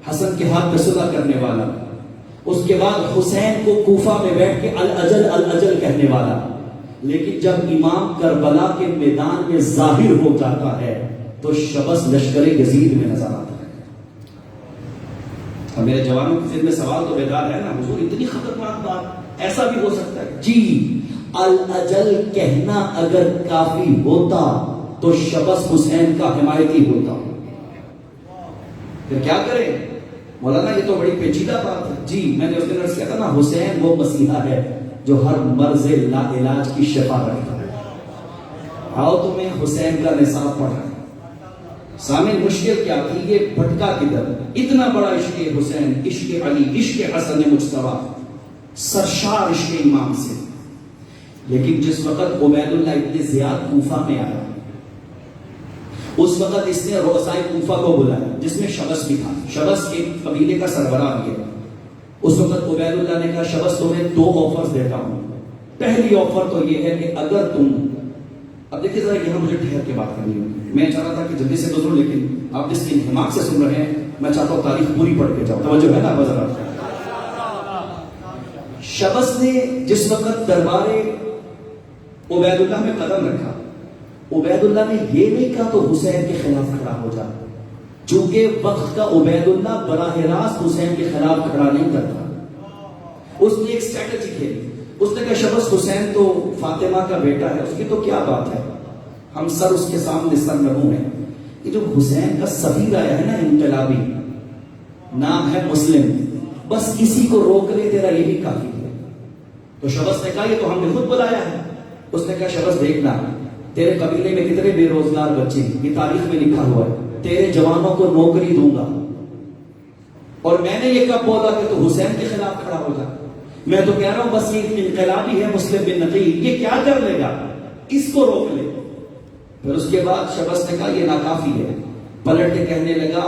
حسن کے ہاتھ پہ صلح کرنے والا، اس کے بعد حسین کو کوفہ میں بیٹھ کے الاجل الاجل کہنے والا۔ لیکن جب امام کربلا کے میدان میں ظاہر ہو جاتا ہے تو شبس لشکر یزید میں نظر آتا ہے۔ اب میرے جوانوں کے ذہن میں سوال تو بیدار ہے نا، حضور اتنی خطرناک بات، ایسا بھی ہو سکتا ہے؟ جی، الاجل کہنا اگر کافی ہوتا تو شبس حسین کا حمایتی ہوتا۔ پھر کیا کریں مولانا، یہ تو بڑی پیچیدہ بات ہے۔ جی، میں نے اس دن عرض کیا تھا نا، حسین وہ مسیحا ہے جو ہر مرض لا علاج کی شفا رکھتا ہے۔ آؤ تمہیں حسین کا نصاب پڑھا۔ سامنے مشکل کیا تھی، یہ بھٹکا کدھر؟ اتنا بڑا عشق حسین، عشق علی، عشق حسن مجتبی، سرشار عشق امام سے۔ لیکن جس وقت عبید اللہ ابن زیاد کوفہ میں آیا اس وقت اس نے روسائے کوفہ کو بلایا جس میں شبس بھی تھا، شبس کے قبیلے کا سربراہ بھی ہے۔ اس وقت عبید اللہ نے کہا شبس تمہیں 2 آفرز دیتا ہوں۔ پہلی آفر تو یہ ہے کہ اگر تم، اب دیکھیے ذرا یہاں مجھے ٹھہر کے بات کرنی ہے، میں چاہ رہا تھا کہ جلدی سے گزروں لیکن آپ جس کی انہماک سے سن رہے ہیں میں چاہتا ہوں تاریخ پوری پڑھ کے جاؤ، توجہ ہے نا ذرا۔ شبس نے جس وقت دربار عبید اللہ میں قدم رکھا، عبید اللہ نے یہ نہیں کہا تو حسین کے خلاف کھڑا ہو جا، چونکہ وقت کا عبید اللہ براہ راست حسین کے خلاف کھڑا نہیں کرتا۔ اس نے ایک اسٹریٹجی کھیلی، اس نے کہا شبس حسین تو فاطمہ کا بیٹا ہے، اس کی تو کیا بات ہے، ہم سر اس کے سامنے سر نمو ہیں۔ یہ جو حسین کا سفیر آیا ہے نا انقلابی، نام ہے مسلم، بس اسی کو روک لے تیرا یہ بھی کافی ہے۔ تو شبس نے کہا یہ تو ہم نے خود بلایا ہے۔ اس نے کہا شبس دیکھنا تیرے قبیلے میں کتنے بے روزگار بچے ہیں، یہ تاریخ میں لکھا ہوا ہے، تیرے جوانوں کو نوکری دوں گا، اور میں نے یہ کب بولا کہ تو حسین کے خلاف کھڑا ہو جا؟ میں تو کہہ رہا ہوں بس یہ انقلابی ہے مسلم بن نقیل، یہ کیا کر لے گا، اس کو روک لے۔ پھر اس کے بعد شبس نے کہا یہ ناکافی ہے، پلٹ کے کہنے لگا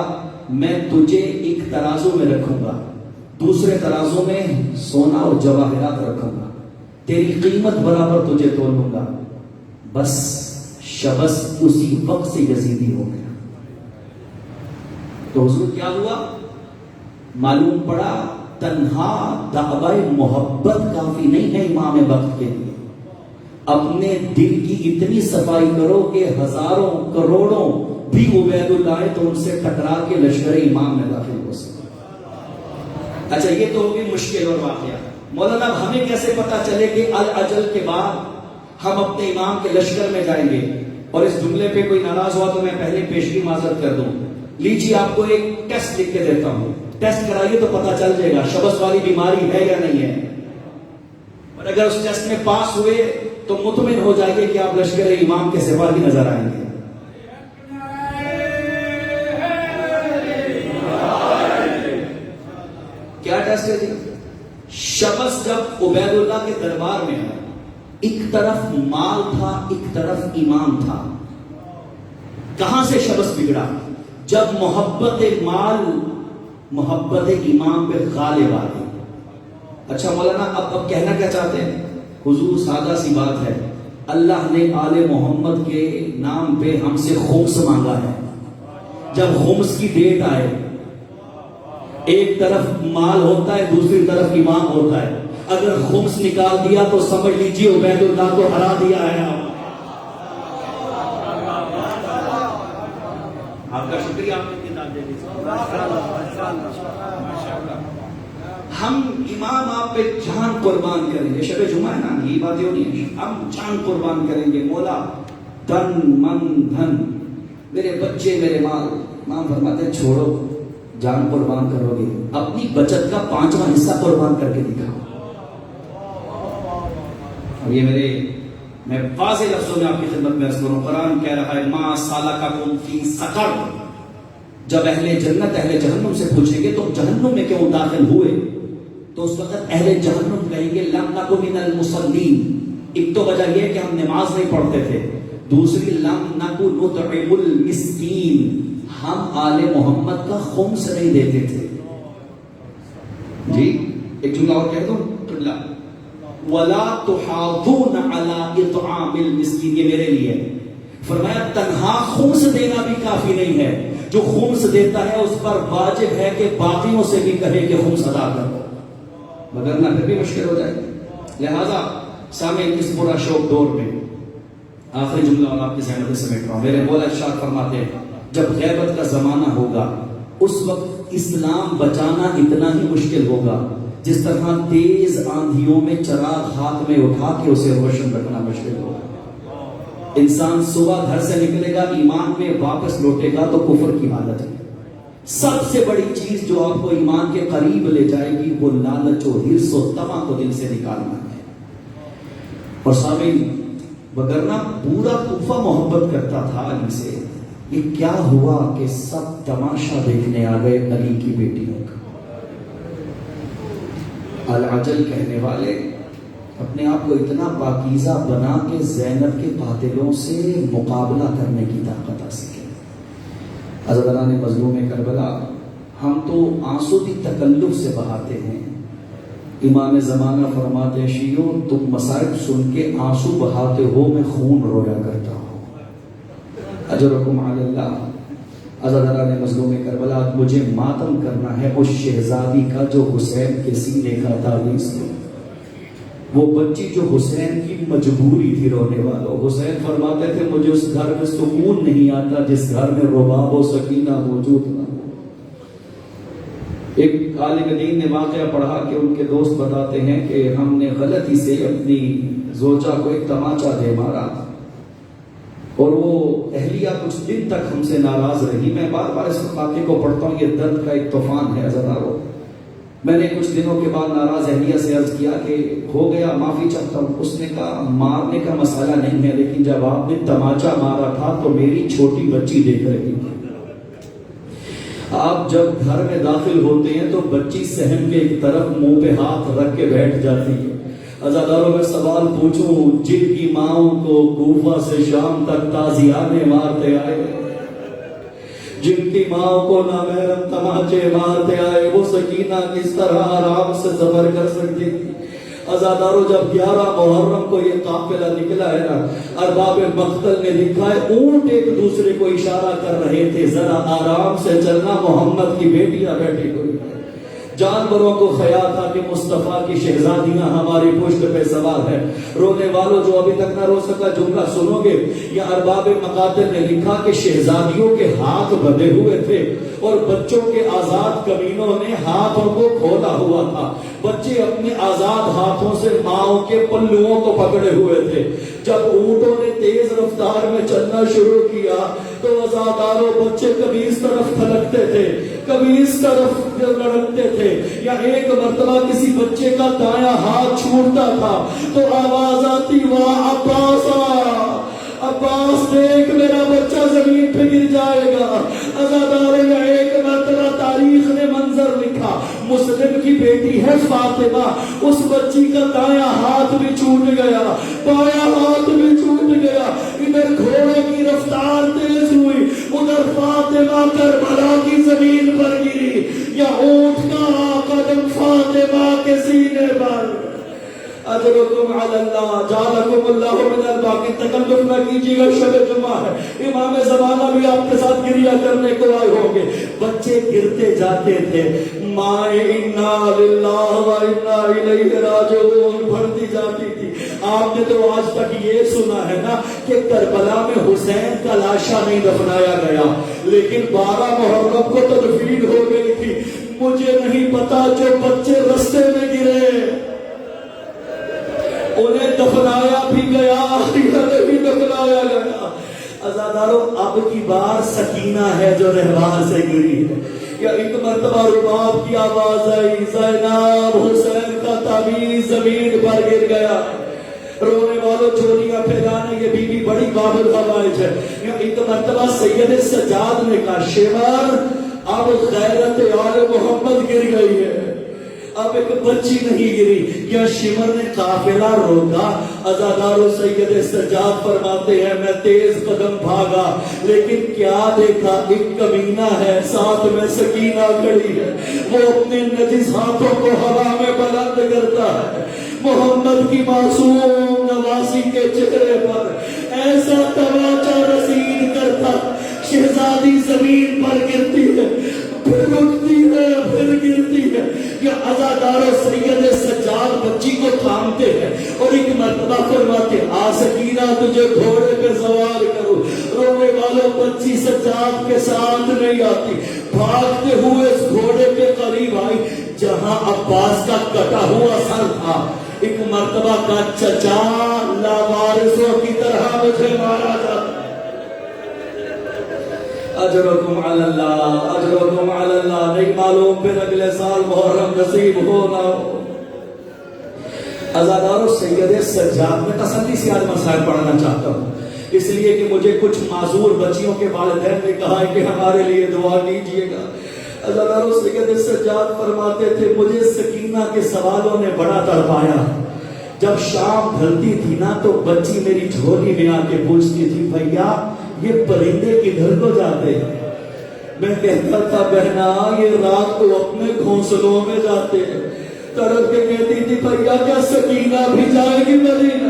میں تجھے ایک ترازو میں رکھوں گا، دوسرے ترازو میں سونا اور جواہرات رکھوں گا، تیری قیمت برابر تجھے تولوں گا۔ بس شبس اسی وقت سے یزیدی ہو گیا۔ تو حضور کیا ہوا؟ معلوم پڑا تنہا دعوی محبت کافی نہیں ہے امام وقت کے لیے، اپنے دل کی اتنی صفائی کرو کہ ہزاروں کروڑوں بھی عبید اللہ ہے تو ان سے ٹکرا کے لشکر امام میں داخل ہو سکے۔ اچھا یہ تو ہوگی مشکل اور واقعہ۔ مولانا اب ہمیں کیسے پتا چلے کہ الاجل کے بعد ہم اپنے امام کے لشکر میں جائیں گے؟ اور اس جملے پہ کوئی ناراض ہوا تو میں پہلے پیشگی معذرت کر دوں، لیجیے آپ کو ایک ٹیسٹ لکھ کے دیتا ہوں، ٹیسٹ کرائیے تو پتا چل جائے گا شبس والی بیماری ہے یا نہیں ہے، اور اگر اس ٹیسٹ میں پاس ہوئے تو مطمئن ہو جائے گے کہ آپ لشکر امام کے سپاہی نظر آئیں گے۔ کیا ٹیسٹ ہے جی؟ شبس جب عبید اللہ کے دربار میں ہے، ایک طرف مال تھا ایک طرف ایمان تھا، کہاں سے شبس بگڑا؟ جب محبت مال محبت ایمان پہ غالب آ گئی۔ اچھا مولانا اب کہنا کیا چاہتے ہیں؟ حضور سادہ سی بات ہے، اللہ نے آل محمد کے نام پہ ہم سے خمس مانگا ہے۔ جب خمس کی ڈیٹ آئے، ایک طرف مال ہوتا ہے دوسری طرف ایمان ہوتا ہے، اگر خمس نکال دیا تو سمجھ لیجیے عبید اللہ کو ہرا دیا ہے۔ آپ کا شکریہ، آپ نے کتاب دے دی۔ ہم امام آپ پہ جان قربان کریں گے، شب جمعہ ہے نا، یہ بات یہ نہیں ہے، ہم جان قربان کریں گے۔ مولا دن من دھن، میرے بچے میرے مال، امام فرماتے ہیں چھوڑو، جان قربان کرو گے، اپنی بچت کا 5واں حصہ قربان کر کے دکھاؤ۔ اور یہ میں واضح لفظوں میں آپ کی خدمت میں عرض کروں، قرآن کہہ رہا ہے ما سالککم فی سقر، جب اہل جنت اہل جہنم سے پوچھیں گے تو جہنم میں کیوں داخل ہوئے، تو اس وقت اہل جہنم کہیں گے لم نک من المصلین۔ ایک تو وجہ یہ کہ ہم نماز نہیں پڑھتے تھے، دوسری لم نک نطعم المسکین، ہم آل محمد کا خمس نہیں دیتے تھے۔ جی ایک جملہ اور کہہ دوں، وَلَا تُحَاضُونَ عَلَىٰ إِطْعَامِ الْمِسْكِينِ، یہ میرے لیے فرمایا تنہا خمس دینا بھی کافی نہیں ہے، جو خمس دیتا ہے اس پر واجب ہے کہ باقیوں سے بھی کہے کہ خمس ادا کرو، وگرنہ پھر بھی مشکل ہو جائے گی۔ لہذا سامعین اس برا شوق دور میں آخری جملہ اور آپ کی ذہنت سے سمیٹ رہا ہوں، میرے مولا ارشاد فرماتے ہیں جب غیبت کا زمانہ ہوگا اس وقت اسلام بچانا اتنا ہی مشکل ہوگا جس طرح تیز آندھیوں میں چراغ ہاتھ میں اٹھا کے اسے روشن رکھنا مشکل ہوگا۔ انسان صبح گھر سے نکلے گا ایمان میں واپس لوٹے گا تو کفر کی حالت ہے۔ سب سے بڑی چیز جو آپ کو ایمان کے قریب لے جائے گی وہ لالچ و حرص و طمع کو دل سے نکالنا ہے۔ اور سامعین وگرنہ پورا کوفہ محبت کرتا تھا علی سے، یہ کیا ہوا کہ سب تماشا دیکھنے آ گئے علی کی بیٹیوں کا۔ العجل کہنے والے اپنے آپ کو اتنا پاکیزہ بنا کے زینب کے قاتلوں سے مقابلہ کرنے کی طاقت حاصل کی۔ عزیزان مظلوم کربلا، ہم تو آنسو بھی تکلف سے بہاتے ہیں۔ امام زمانہ فرماتے ہیں شیعوں تم مصائب سن کے آنسو بہاتے ہو، میں خون رویا کرتا ہوں۔ اجرکم علی اللہ۔ عزیزان مظلوم کربلا، مجھے ماتم کرنا ہے اس شہزادی کا جو حسین کے سینے کا تعویذ تھی، وہ بچی جو حسین کی مجبوری تھی رونے والوں۔ حسین فرماتے تھے مجھے اس گھر میں سکون نہیں آتا جس گھر میں رباب و سکینہ موجود نہ ہو۔ ایک عالم دین نے واقعہ پڑھا کہ ان کے دوست بتاتے ہیں کہ ہم نے غلطی سے اپنی زوجہ کو ایک تماچا دے مارا اور وہ اہلیہ کچھ دن تک ہم سے ناراض رہی۔ میں بار بار اس واقعے کو پڑھتا ہوں، یہ درد کا ایک طوفان ہے عزیزانو۔ میں نے کچھ دنوں کے بعد ناراض اہلیہ سے عرض کیا کہ ہو گیا، معافی چاہتا ہوں۔ اس نے کہا مارنے کا مسئلہ نہیں ہے، لیکن جب آپ نے تماچا مارا تھا تو میری چھوٹی بچی دیکھ رہی تھی۔ آپ جب گھر میں داخل ہوتے ہیں تو بچی صحن کے ایک طرف منہ پہ ہاتھ رکھ کے بیٹھ جاتی ہے۔ عزاداروں میں سوال پوچھوں، جن کی ماؤں کو کوفہ سے شام تک تازیانے مارتے آئے، جن کی ماؤں کو نامحرم تماچے مارتے آئے، وہ سکینہ کس طرح آرام سے صبر کر سکتی تھی؟ عزاداروں جب 11 محرم کو یہ قافلہ نکلا ہے نا، ارباب مقتل نے لکھا ہے اونٹ ایک دوسرے کو اشارہ کر رہے تھے ذرا آرام سے چلنا، محمد کی بیٹیاں بیٹھی ہوئی ہیں۔ جانوروں کو خیال تھا کہ مصطفیٰ کی شہزادیاں ہماری پشت پہ سوار ہے۔ رونے والوں جو ابھی تک نہ رو سکا جملہ سنو گے، یا ارباب مقاتل نے لکھا کہ شہزادیوں کے ہاتھ بندھے ہوئے تھے اور بچوں کے آزاد کمینوں نے ہاتھوں کو کھولا ہوا تھا۔ بچے اپنے آزاد ہاتھوں سے ماؤں کے پلوؤں کو پکڑے ہوئے تھے۔ جب اونٹوں نے تیز رفتار میں چلنا شروع کیا تو آزاداروں بچے کبھی اس طرف تھلکتے تھے، کبھی اس طرف لڑکتے تھے، یا ایک مرتبہ کسی بچے کا دایاں ہاتھ چھوٹتا تھا تو آواز آتی واہ عباسا، عباس دیکھ میرا بچہ زمین پہ گر جائے گا۔ عزاداروں نے ایک مرتبہ تاریخ نے منظر لکھا، مسلم کی بیٹی ہے فاطمہ، اس بچی کا دایاں ہاتھ بھی چھوٹ گیا، بایاں ہاتھ بھی چھوٹ گیا۔ ادھر گھوڑے کی رفتار تیز ہوئی، ادھر فاطمہ کربلا کی زمین پر گری، یا اونٹ کا قدم فاطمہ کے سینے پر۔ اجرکم علی اللہ، جعلکم اللہ من الباقین۔ تکلف نہ کیجیے گا، شب جمعہ ہے، امام زمانہ بھی آپ کے ساتھ گریا کرنے کو آئے ہوں گے۔ بچے گرتے جاتے تھے، مائے انا للہ و انا الیہ راجعون پڑھتی جاتی تھی۔ آپ نے تو آج تک یہ سنا ہے نا کہ کربلا میں حسین کا لاشا نہیں دفنایا گیا، لیکن 12 محرم کو تدفین ہو گئی تھی۔ مجھے نہیں پتا جو بچے رستے میں گرے انہیں دفنایا بھی گیا یا نہیں دفنایا گیا۔ عزاداروں اب کی بار سکینہ ہے جو رہبار سے گری ہے، یا ایک مرتبہ رباب کی آواز آئی، زینب حسین کا تعویذ زمین پر گر گیا۔ رونے والوں چولیاں پھیلانے یہ بی بی بڑی قابل خواہش ہے۔ یا ایک مرتبہ سید سجاد نے کہا شیور اب غیرت آل محمد گر گئی ہے، اب ایک بچی نہیں گری۔ یا شمر نے قافلہ روکا۔ عزادارو سید سجاد فرماتے ہیں میں تیز قدم بھاگا، لیکن کیا دیکھا ایک کمینہ ہے، ساتھ میں سکینہ کھڑی ہے، وہ اپنے نجس ہاتھوں کو ہوا میں بلند کرتا ہے۔ محمد کی معصوم نواسی کے چہرے پر ایسا تماچا رسید کرتا، شہزادی زمین پر گرتی ہے، پھر اٹھتی ہے، پھر گرتی ہے۔ یا عزادارو سید سجاد بچی کو تھامتے ہیں اور ایک مرتبہ فرماتے آ سکینہ تجھے گھوڑے پہ سوار کروں۔ رونے والوں بچی سجاد کے ساتھ نہیں آتی، بھاگتے ہوئے اس گھوڑے کے قریب آئی جہاں عباس کا کٹا ہوا سر تھا۔ ایک مرتبہ کا چچا لاوارثوں کی طرح مجھے مارا جاتا۔ اجرکم علی اللہ، اجرکم علی اللہ۔ نہیں معلوم پھر اگلے سال محرم نصیب ہو نہ ہو۔ عزادارو سید سجاد میں تسلی سے آج مسائل پڑھنا چاہتا ہوں، اس لیے کہ مجھے کچھ معذور بچیوں کے والدین نے کہا ہے کہ ہمارے لیے دعا کیجیے گا۔ عزادارو سید سجاد فرماتے تھے مجھے سکینہ کے سوالوں نے بڑا تڑپایا۔ جب شام ڈھلتی تھی نا تو بچی میری جھولی میں آ کے پوچھتی تھی بھیا یہ پرندے کدھر کو جاتے ہیں؟ میں کہتا تھا بہنا یہ رات کو اپنے گھونسلوں میں جاتے ہیں، تڑپ کے کہتی تھی بھیا کیا سکینہ بھی جائے گی مدینہ؟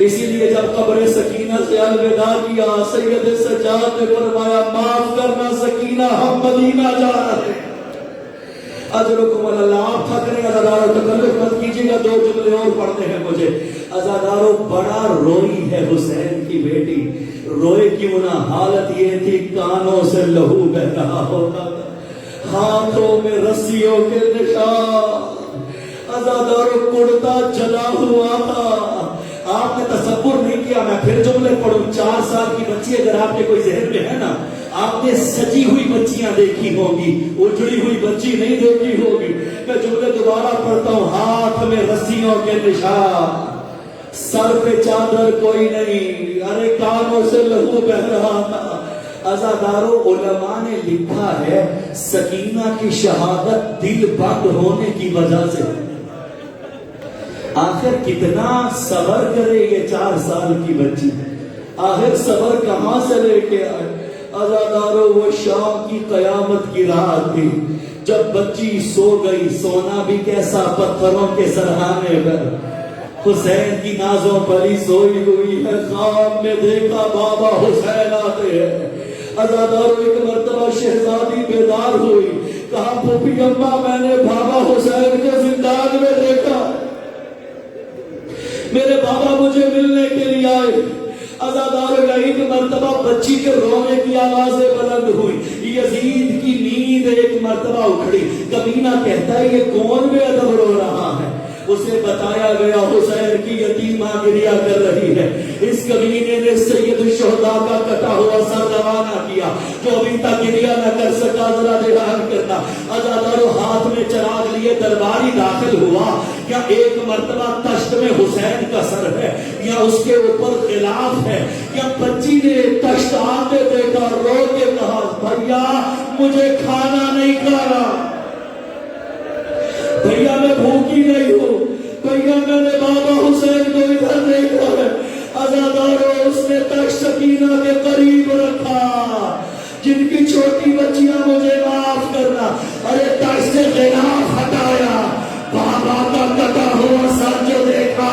اسی لیے جب قبر سکینہ سے الوداع کیا سید سجاد نے فرمایا معاف کرنا سکینہ ہم مدینہ جا رہے ہیں۔ اجرکم اللہ، آپ تھک رہے ہیں عزادارو، تکلف مت کیجیے گا، 2 جملے اور پڑھنے ہیں مجھے۔ عزادارو بڑا روئی ہے حسین کی بیٹی، روئے کیوں نہ، حالت یہ تھی کانوں سے لہو بہ رہا ہوتا تھا، ہاتھوں میں رسیوں کے نشان، عزادارو کرتا جلا ہوا تھا۔ آپ نے تصور نہیں کیا، میں پھر جملے پڑھوں، 4 سال کی بچی اگر آپ کے کوئی ذہن میں ہے نا، آپ نے سجی ہوئی بچیاں دیکھی ہوگی، اجڑی ہوئی بچی نہیں دیکھی ہوگی۔ میں جملے دوبارہ پڑھتا ہوں، ہاتھ میں رسیوں کے نشان، سر پہ چادر کوئی نہیں، ارے کانوں سے لہو بہ رہا تھا۔ عزادارو علماء نے لکھا ہے سکینہ کی شہادت دل بند ہونے کی وجہ سے۔ آخر کتنا صبر کرے یہ 4 سال کی بچی، آخر صبر کہاں سے لے کے آئے؟ عزادارو وہ شام کی قیامت کی رات تھی جب بچی سو گئی، سونا بھی کیسا پتھروں کے سرہانے پر، حسین کی نازوں پری سوئی ہوئی ہے، خواب میں دیکھا بابا حسین آتے ہیں۔ عزادارو ایک مرتبہ شہزادی بیدار ہوئی، کہا پھوپھی اماں میں نے بابا حسین کے زندان میں دیکھا، میرے بابا مجھے ملنے کے لیے آئے۔ عزادارو ایک مرتبہ بچی کے رونے کی آوازیں بلند ہوئی، یزید کی نیند ایک مرتبہ اکھڑی، کمینہ کہتا ہے یہ کون بے ادب رو رہا ہے؟ اسے بتایا گیا حسین کی یتیمہ گریا کر رہی ہے۔ اس کمینے نے سید الشہداء کا کٹا ہوا سر روانہ کیا، جو ابھی تک گریا نہ کر سکا، ذرا دھیان کرنا۔ عزادارو ہاتھ میں چراغ لیے درباری داخل ہوا، یا ایک مرتبہ تشت میں حسین کا سر ہے، یا اس کے اوپر غلاف ہے، یا بچی نے تشت آتے دیکھا، رو کے کہا بھیا مجھے کھانا نہیں کھانا، بھیا میں بھوکی نہیں ہوں، بھیا میں نے بابا حسین کو ادھر دیکھا ہے۔ عزادارو اس نے تشت سکینہ کے قریب رکھا، جن کی چھوٹی بچیاں مجھے معاف کرنا، ارے تشت سے غلاف ہٹایا، بابا کا کٹا ہوا سر جو دیکھا۔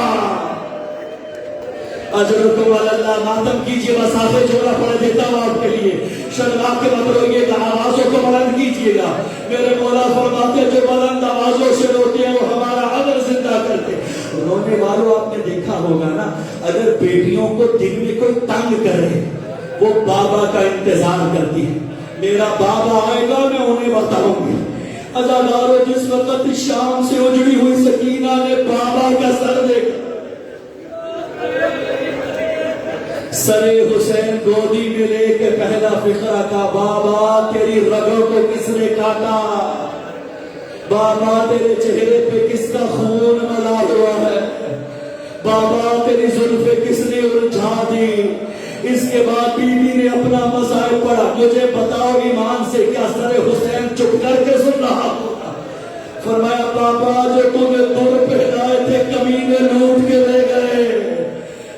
اجرکم اللہ، ماتم کیجئے، مسافے جوڑا پڑھ دیتا ہوں آپ کے لیے، شرما کے مت روئیے گا، آوازوں کو بلند کیجئے گا۔ میرے مولا فرماتے جو بلند آوازوں سے روتے ہیں وہ ہمارا عمل زندہ کرتے۔ رونے والوں آپ نے دیکھا ہوگا نا، اگر بیٹیوں کو دن میں کوئی تنگ کرے وہ بابا کا انتظار کرتی ہے، میرا بابا آئے گا میں انہیں بتاؤں گی۔ عزادارو جس وقت شام سے اجڑی ہوئی سکینہ نے بابا کا سر دیکھا، سر حسین گودی میں لے کے پہلا فقرہ کا، بابا تیری رگوں کو کس نے کاٹا، بابا تیرے چہرے پہ کس کا خون ملا ہوا ہے، بابا تیری زلفیں کس نے الجھا دی۔ اس کے بعد بیوی نے اپنا مسائل پڑھا، مجھے بتاؤ ایمان سے کیا سر حسین چپ کر کے سن رہا ہوگا؟ فرمایا بابا جو تم نے در پہنائے تھے کمینے لوٹ کے لے گئے،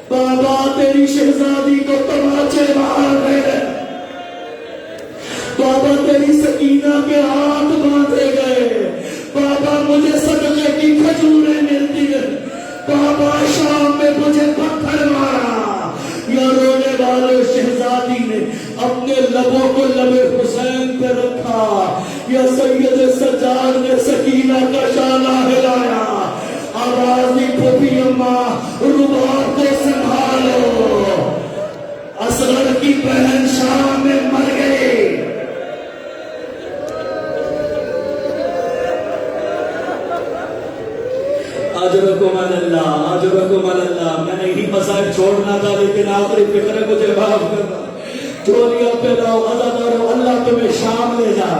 بابا تیری شہزادی کو تماچے مار گئے، بابا تیری سکینہ کے ہاتھ باندھے گئے، بابا مجھے صدقے کی کھجوریں ملتی ہیں، بابا شام میں مجھے پتھر مارا۔ یا رونے والے شہزادی نے اپنے لبوں کو لبے حسین پہ رکھا، یا سید سجاد نے سکینہ کا شانہ ہلایا، آواز دی پھوپھی اماں رباب کو سنبھالو، اصغر کی بہن شام میں مر گئی۔ اجرکم اللہ، اجرکم اللہ۔ میں نے یہی مسائل چھوڑنا تھا لیکن آخری فکر مجھے معاف کرنا، چولیاں پہ لاؤ۔ عزادارو اللہ تمہیں شام لے جا،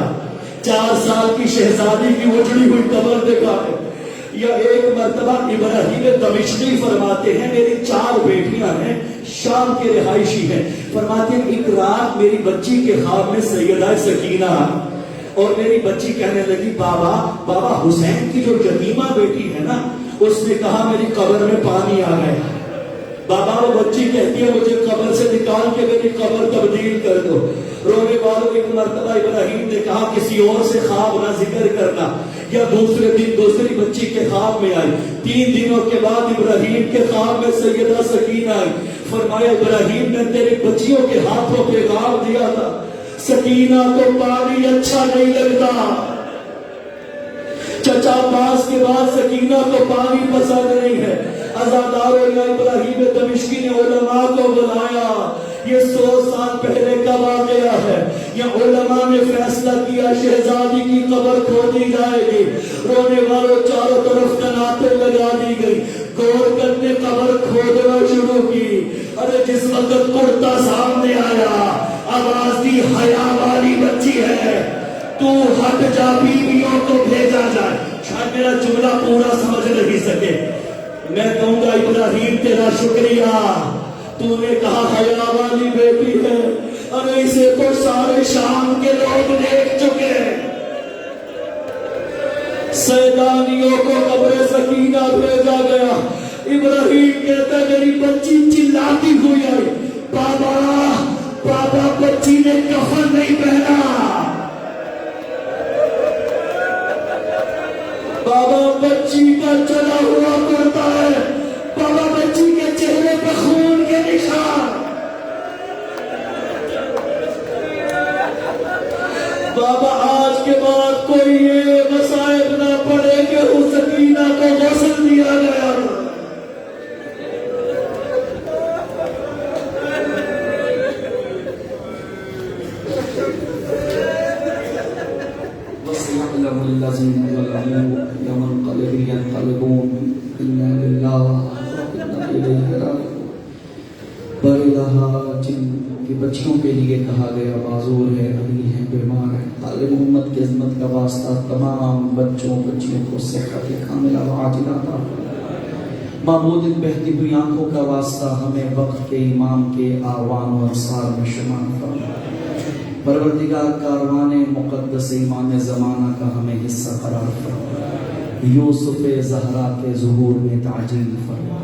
4 سال کی شہزادی کی اجڑی ہوئی قبر دکھائے۔ یا ایک مرتبہ ابراہیم دمشقی فرماتے ہیں میری 4 بیٹیاں ہیں، شام کے رہائشی ہیں، فرماتے ہیں ایک رات میری بچی کے خواب میں سیدہ سکینہ اور میری بچی کہنے لگی بابا حسین کی جو یتیمہ بیٹی ہے نا اس نے کہا میری قبر میں پانی آ گیا۔ بابا وہ بچی کہتی ہے مجھے قبر سے نکال کے میری قبر تبدیل کر دو۔ رونے والوں ایک مرتبہ ابراہیم نے کہا کسی اور سے خواب نہ ذکر کرنا، یا دوسرے دن دوسری بچی کے خواب میں آئی۔ 3 دنوں کے بعد ابراہیم کے خواب میں سیدہ سکینہ آئی۔ فرمایا ابراہیم نے تیری بچیوں کے ہاتھوں پیغام دیا تھا، سکینہ کو پانی اچھا نہیں لگتا، چچا پاس کے بعد سکینہ کو پانی پسند نہیں ہے۔ عزاداروں یا ابراہیم دمشقی نے علماء کو بلایا، یہ 100 سال پہلے کا واقعہ ہے۔ یہ علماء نے فیصلہ کیا شہزادی کی قبر کھودی جائے گی، رونے والوں چاروں طرف کناتیں لگا دی گئی، غور کرنے قبر کھودنا شروع کی۔ ارے جس وقت کرتا سامنے آیا، آواز دی حیا والی بچی ہے، تو ہٹ جا، بیویوں کو بھیجا جائے۔ شاید میرا جملہ پورا سمجھ نہیں سکے، میں کہوں گا ابراہیم تیرا شکریہ، تو نے کہا حیا والی بیٹی ہے۔ ارے اسے تو سارے شام کے لوگ دیکھ چکے، سیدانیوں کو قبر سکینہ بھیجا گیا۔ ابراہیم کہتا ہے میری بچی چلاتی ہوئی آئی، بابا بابا بچی نے کفن نہیں پہنا، بابا بچی کا چلا ہوا کرتا ہے، بابا بچی کے چہرے پہ خون کے نشان، بابا آج کے بعد کوئی یہ مصائب نہ پڑے کہ اس سکینہ کو غسل دیا گیا۔ وَسَيَعْلَمُ الَّذِينَ ظَلَمُوا يَوْمَ الْقِيَامَةِ يَنقَلِبُونَ إِنَّا لِلَّهِ وَإِنَّا إِلَيْهِ رَاجِعُونَ۔ بارگاہ جن کی بچیوں کے لیے کہا گیا معذور ہے، علیل ہے، بیمار ہے، آل محمد کی عظمت کا واسطہ تمام بچوں بچیوں کو صحت کاملہ و عاجلہ عطا فرما۔ معبود ان بہتی ہوئی آنکھوں کا واسطہ ہمیں وقت کے امام کے آوان و انصار میں شمار فرما۔ پروردگار کاروان مقدس ایمان زمانہ کا ہمیں حصہ قرار فرما، یوسف زہرا کے ظہور میں تعجیل فرما،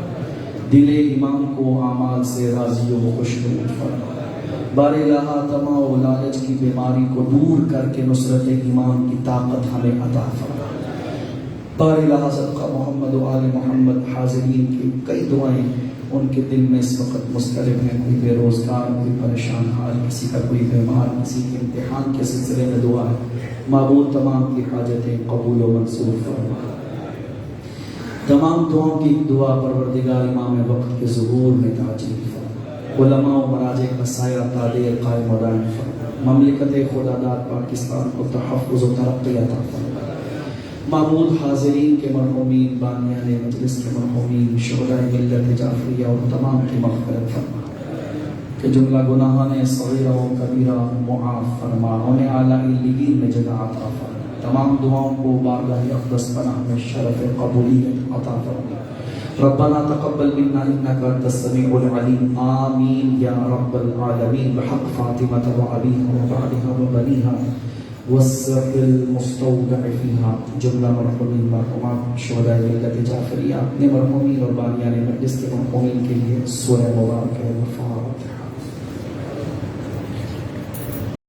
دل امام کو اعمال سے راضی و خوشنود فرما۔ بار الہ طمع و لالچ کی بیماری کو دور کر کے نصرت ایمان کی طاقت ہمیں عطا فرما۔ بار الہ صدقہ محمد و آل محمد حاضرین کی کئی دعائیں ان کے دل میں اس وقت مضطرب ہیں، کوئی بے روزگار، کوئی پریشان حال، کسی کا کوئی بیمار، کسی کے امتحان کے سلسلے میں دعا ہے۔ معبود تمام کی حاجتیں قبول و منصور فرما۔ تمام دعاؤں کی دعا پروردگار امام وقت کے ظہور میں تعجیل فرما، علماء و مراجع کا سایہ تادیر قائم و دائم فرما، مملکت خدا داد پاکستان کو تحفظ و ترقی عطا فرما۔ معبود حاضرین کے مرحومین، بانیان مجلس کے مرحومین، شہداء ملت جعفریہ اور تمام کی مغفرت فرما، کہ جملہ گناہان صغیرہ و کبیرہ معاف فرما، انہیں اعلیٰ علیین میں جگہ عطا فرما۔ تمام دعاؤں کو بارگاہ اقدس پناہ میں شرف قبولیت عطا فرما۔ ربنا تقبل منا انك انت السميع العليم، آمین یا رب العالمین، بحق فاطمة وعليها وبعدها وبنيها والسر المستودع فيها۔ جملہ مرحومین مرحومات شہداء ملت جعفریہ، اپنے مرحومین اور بانیان مجلس کے مرحومین کے لیے سورہ مبارک ہے۔